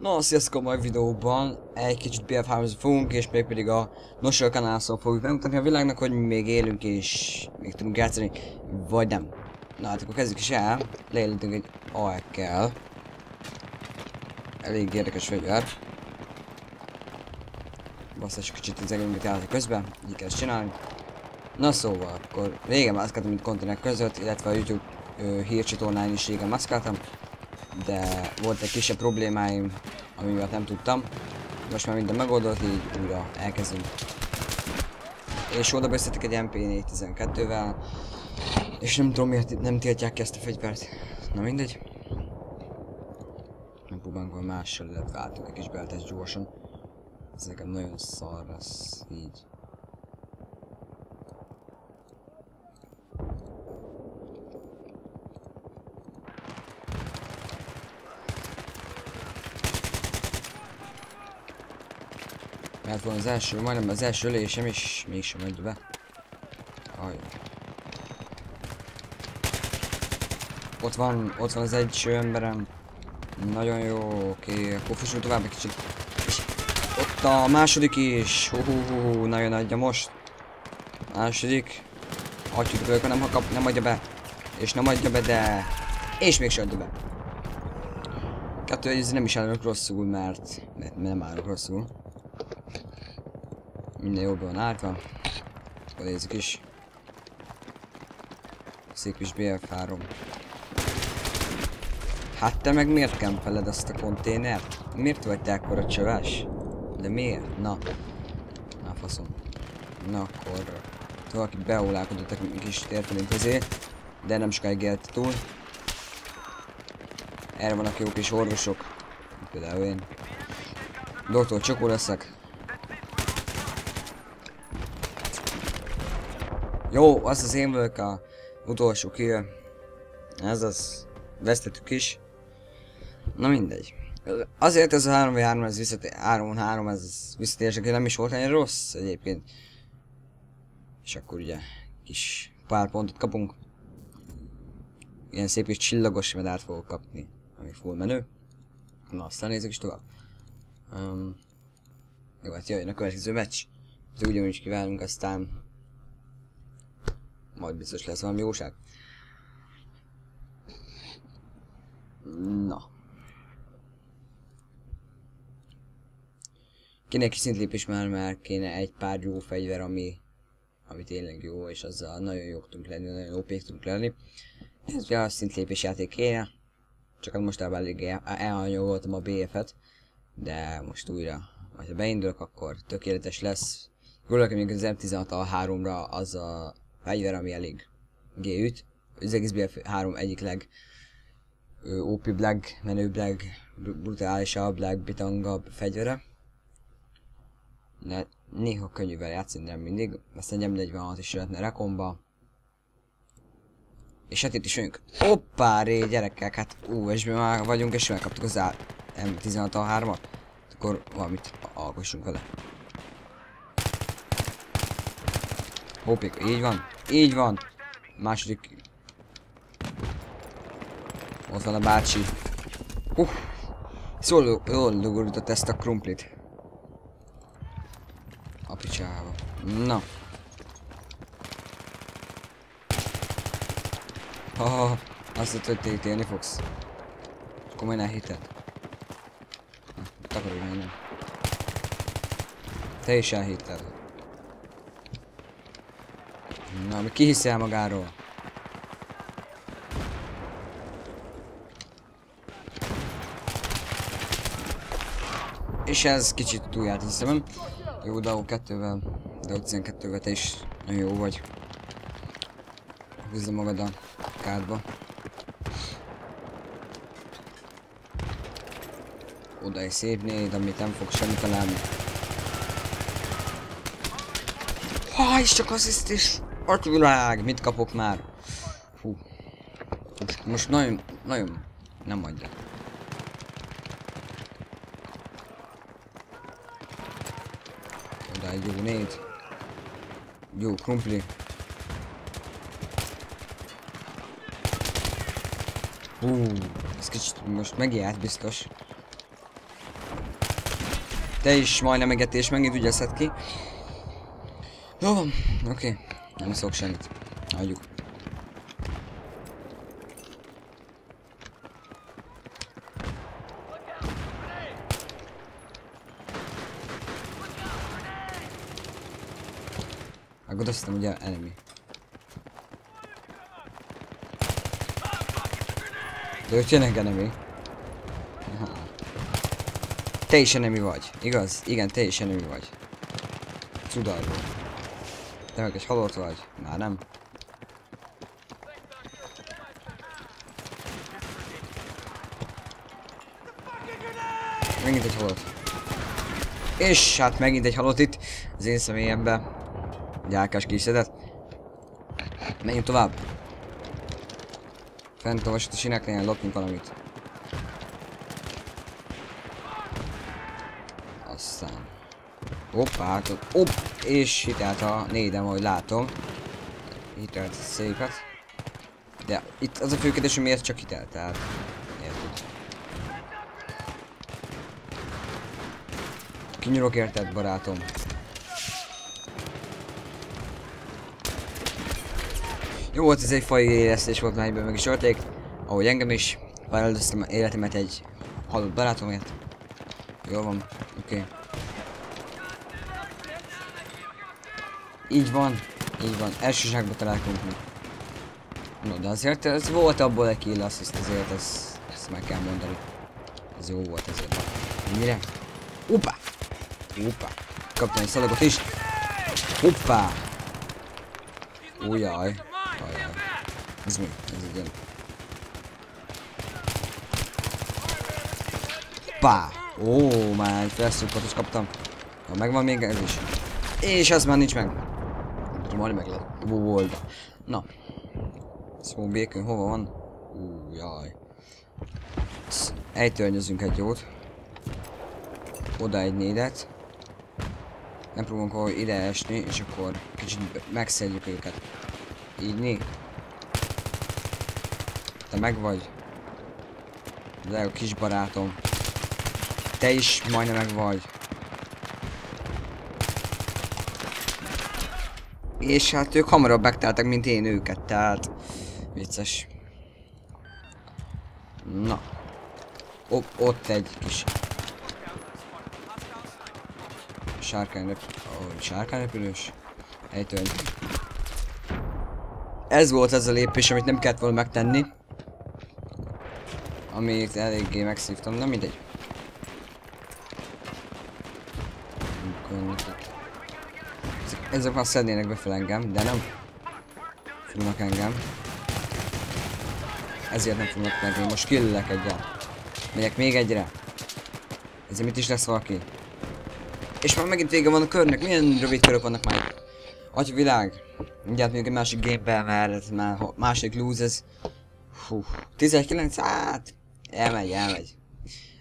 No, sziasztok, a mai videóban egy kicsit BF3-zni fogunk, és még pedig a Nosel kanálszól fogjuk bemutatni a világnak, hogy mi még élünk és még tudunk játszani, vagy nem. Na hát akkor kezdjük is el. Lejelentünk egy AEK-kel. Elég érdekes fegyver. Basszassuk kicsit az egészet játék közben, így kell csinálni. Na szóval, akkor régen mászkáltam mint konténer között, illetve a YouTube hírcsatornán is régen mászkáltam. De volt egy kisebb problémáim, ami miatt nem tudtam. Most már minden megoldott, így újra elkezdünk. És oda beszéltek egy MP412-vel. És nem tudom miért nem tiltják ki ezt a fegyvert. Na mindegy. Megpróbálunk valami mással, illetve álltunk egy kis beltest gyorsan. Ez nekem nagyon szar lesz, így. Mert van az első, majdnem az első ölésem, és mégsem megy be. Aj. Ott van az egy emberem. Nagyon jó, oké, akkor fussunk tovább egy kicsit. És ott a második is. Nagyon adja most. Második. Hagyjuk ők, nem adja be. És nem adja be, de... És mégsem adja be. Kettő egy nem is állok rosszul, mert nem állok rosszul. Minden jobban van átva. Akkor nézzük is. Szép kis BF3. Hát te meg miért kempeled azt a konténert? Miért vagy te ekkora csöves? De miért? Na. Na faszom. Na akkor... Valaki beólálkodott egy kis térfelintezé. De nem sokáig élt túl. Erre vannak jó kis orvosok. Például én. Doktor Csokó leszek. Jó, az én vagyok a utolsó kill. Ez az. Vesztettük is. Na mindegy. Azért ez a 3v3, ez visszatér, 3v3, ez visszatérések nem is volt ennyire rossz egyébként. És akkor ugye kis pár pontot kapunk. Ilyen szép és csillagos medált fogok kapni, ami full menő. Na aztán nézzük is tovább. Jó, hát jöjjön a következő meccs. Ez ugyanúgy kívánunk, aztán majd biztos lesz valami jóság. Na. Kéne egy szintlépés már, mert kéne egy pár jó fegyver, ami tényleg jó, és azzal nagyon jók tudunk lenni, nagyon OP-k tudunk lenni. Ez ugye a szintlépés játék kéne. Csak mostában elég elhanyagoltam a BF-et. De most újra, ha beindulok, akkor tökéletes lesz. Gondolok, hogy még az M16A3-ra az a fegyver, ami elég G-üt. Az egész BF3 egyik OP Black, menőbb, brutálisabb, bitangabb fegyvere. De néha könnyűvel játszani, nem mindig. Aztán M46 is jöhetne rekomba. És hát itt is jönünk. Hoppá, gyerekek, hát és már vagyunk, és megkaptuk az M16A3-at. Akkor valamit alkossunk vele. Hoppék, így van. Második. Ott van a bácsi. Jól lugorított ezt a krumplit. A picsába. Na. Azt hitt, hogy te élni fogsz. Akkor majd elhitted. Takarodj meg, nem. Te is elhitted. Na, mi ki hiszel magáról? És ez kicsit túljárt a szemem. Jó, de O2-vel, de O12-vel te is nagyon jó vagy. Húzza magad a kádba. Oda egy szép néd, amit nem fog semmit találni. És csak assziszt is! Atvilág! Mit kapok már? Fú. Most nagyon nem adja. Oda egy jó néd. Jó krumpli. Ez kicsit most megijárt biztos. Te is majdnem megetés, megint ügyezhet ki. Jó van, oké. Nem szok semmit. Hagyjuk. Megadoztam ugye enemy. De ő tényleg enemy. Aha. Te is enemy vagy, igaz? Igen, te is enemy vagy. Cudarból. Te meg egy halott vagy. Már nem. Megint egy halott. És hát megint egy halott itt. Az én személyemben. Gyákás kísérlet. Menjünk tovább. Fent olvasott a sineknél, lopjunk valamit. Aztán. Hoppá, hopp, és hitelt a nédem, ahogy látom. Hitelt szépet. De itt az a fő kérdés, hogy miért csak hitelt, tehát. Érted. Kinyúlok érted, barátom. Jó volt, ez egy fai élesztés volt, már egyben meg is ölték. Ahogy engem is. Feláldoztam életemet egy halott barátomért. Jó van, oké. Így van, így van. Első zsákba találkozunk mi. No, de azért ez volt abból egy kill assist, azért ezt meg kell mondani. Ez jó volt ezért. Mennyire? Hoppá! Hoppá! Kaptam egy szalagot is. Hoppá! Ujjaj. Ajaj. Ez mi? Ez egy ilyen. Pá! Ó, már egy felszúrpatot kaptam. Ha megvan még ez is. És az már nincs meg. Majd meg lehet. Volt. Na. Szóval békön hova van? Jaj. Ejtőrnyözünk egy jót. Oda egy nédet. Nem próbálunk ahogy ide esni, és akkor kicsit megszedjük őket. Így né. Te meg vagy. De a kis barátom. Te is majdnem meg vagy. És hát ők hamarabb megtaláltak, mint én őket, tehát vicces. Na. Ott egy kis sárkányrepülős. Ejtőn. Ez volt ez a lépés, amit nem kellett volna megtenni. Amit eléggé megszívtam, de mindegy. Ezek már szednének be fel engem, de nem fognak engem. Ezért nem fognak meg, én most killek egyet. Megyek még egyre. Ezért mit is lesz valaki? És már megint vége van a körnek, milyen rövid körök vannak már. Agyvilág. Mindjárt még egy másik gamebe, mert ez már másik lose ez. Hú, 19, hát elmegy.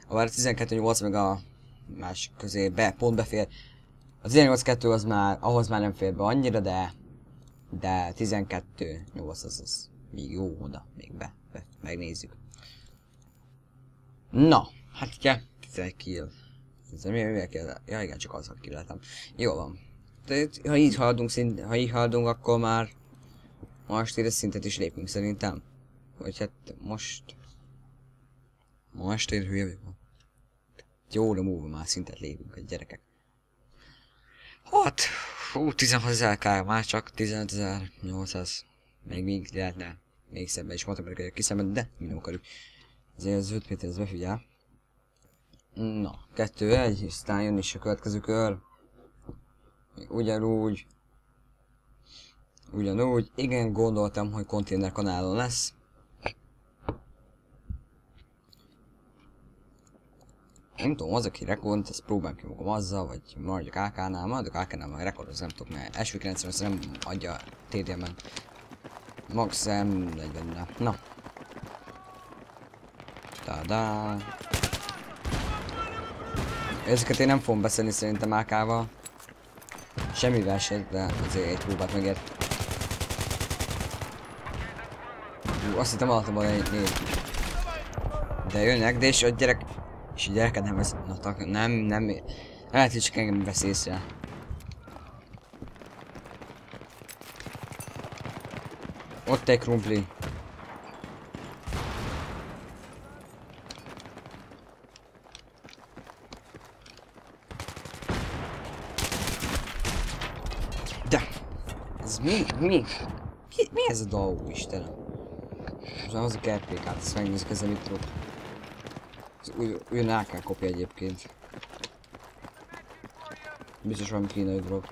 A 12-8 meg a másik közé pont befér. A 18-2 az már, ahhoz már nem fér be annyira, de 12-8 az még jó oda, még megnézzük. Na, hát ugye, 11 kill. Ez mivel kell? Ja igen, csak azzal killeltem. Jó van. De ha így haladunk, akkor már most ide szintet is lépünk szerintem. Vagy hát most én hülye vagyok. Jóra múlva már szintet lépünk a gyerekek. Hát, 16 000 kár, már csak 15.800. Még lehetne. Még szebben is matematikai kiszemben, de minden akarjuk. Ezért az 5 Péter ez befigyel. Na, 2-1, aztán jön is a következő kör. Ugyanúgy. Igen, gondoltam, hogy konténer kanálon lesz. Nem tudom, az aki rekord, ezt próbálom ki magam azzal, vagy maradjak AK-nál, meg rekordhoz nem tudok, mert első 90 nem adja TD-ben. Max M40-nel. Na. Tadá. Ezeket én nem fogom beszélni szerintem AK-val. Semmivel se, de azért egy próbát megért. Azt hittem alattam volna egy négy. De jönnek, de és a gyerek... És a gyereket nem ez... Na, nem... Lehet, hogy csak engem vesz észre. Ott egy krumpli. De! Ez mi? Mi ez a dolog, Istenem? Most az a kerpékát, ezt megnézzük ezzel mit tudok. Ugyan el kell kopja egyébként. Biztos valami kínai dolog.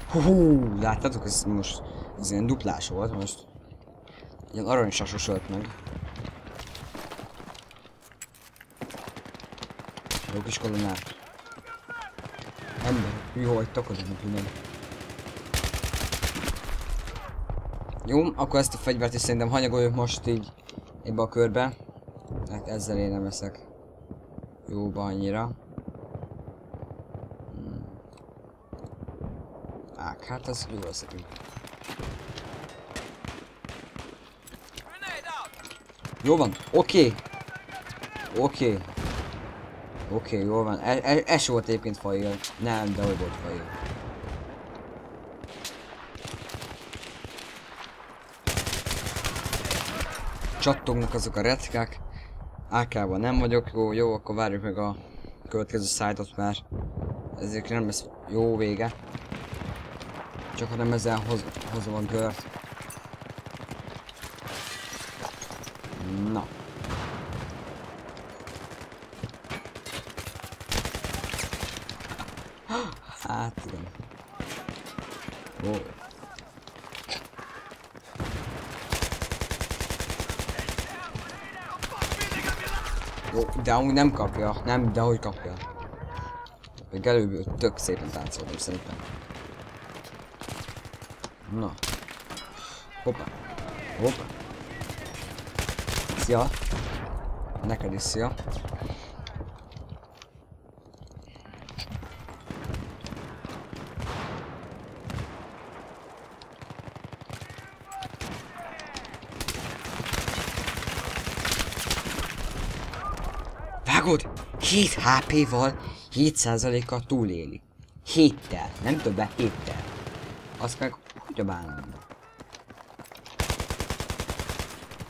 Hú, láttátok, ez most ez ilyen duplás volt, most ilyen aranysasos ölt meg. Jó kis kolonár. Ember, jó, hogy takarunk minden. Jó, akkor ezt a fegyvert is szerintem hanyagoljuk most így ebbe a körbe. Hát ezzel én nem leszek jóba annyira. Hát az jó lesz nekünk. Jó van, oké, jó van. Ez volt egyébként fail. Nem, de hogy volt fail. Csattognak azok a reckák. AK-ban nem vagyok jó, akkor várjuk meg a következő szájtot, mert ezért nem lesz jó vége. Csak ha nem ezzel hozom a gört. Na. Hát igen. Ó. Ó, de amúgy nem kapja. Nem, de hogy kapja. Még előbb tök szépen táncoltam szerintem. Na. Hoppá. Hoppá. Szia. Neked is szia. Vágod? 7 HP-val 7%-kal túléli. 7-tel. Nem többet, 7-tel. Azt meg hogy a bánom.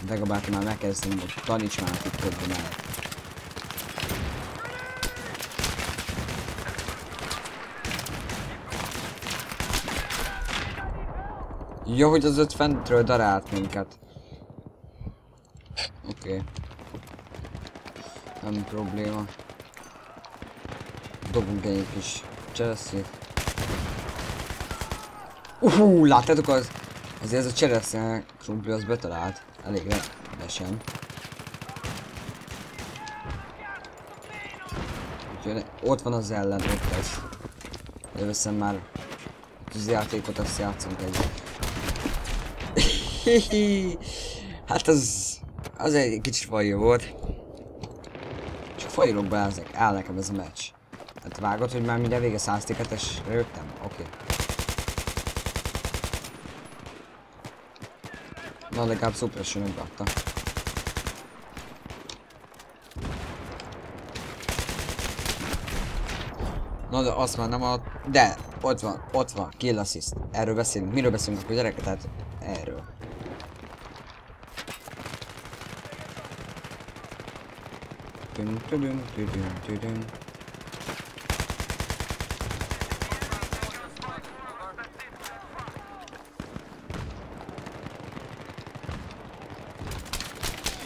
Dagobáti már megkezdtem, hogy taníts már a TikTokban el. Jó, hogy az 50-ről darált minket. Oké. Nem probléma. Dobunk egy kis csereszét. Láttátok az? Azért ez a cseresznye krumpli az betalált. Elég rendesen. Úgyhogy ott van az ellen, ott lesz. Előveszem már az játékot, azt játszunk egyet. Hát az egy kicsit fail volt. Csak failok be ezek, áll nekem ez a meccs. Hát vágod, hogy már minden vége 102-esre jöttem? Oké. Na, legalább suppression-ök adta. Na, de azt már nem ad... De! Ott van, kill assist. Erről beszélünk. Miről beszélünk akkor gyereket? Tehát erről.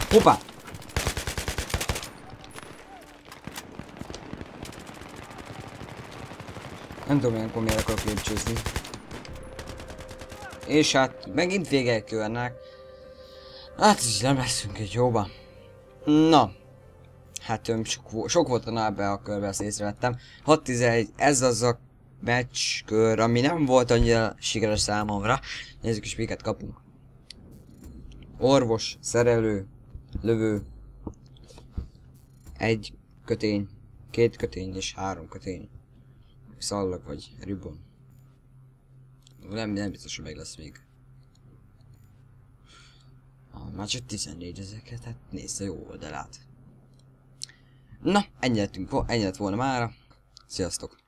Hoppá! Nem tudom, ilyenkor miért akarok lépcsőzni. És hát megint végek jönnek. Hát így nem leszünk egy jóba. Na. Hát sok volt a ebbe a körbe, azt észrevettem. 6-11, ez az a meccskör, ami nem volt annyira sikeres számomra. Nézzük is, miket kapunk. Orvos, szerelő, lövő. 1 kötény, 2 kötény és 3 kötény. Szallag vagy ribbon. Nem biztos, hogy meg lesz még. Már csak 14 ezeket, hát nézze jó oldalát. Na, ennyi lett volna mára. Sziasztok!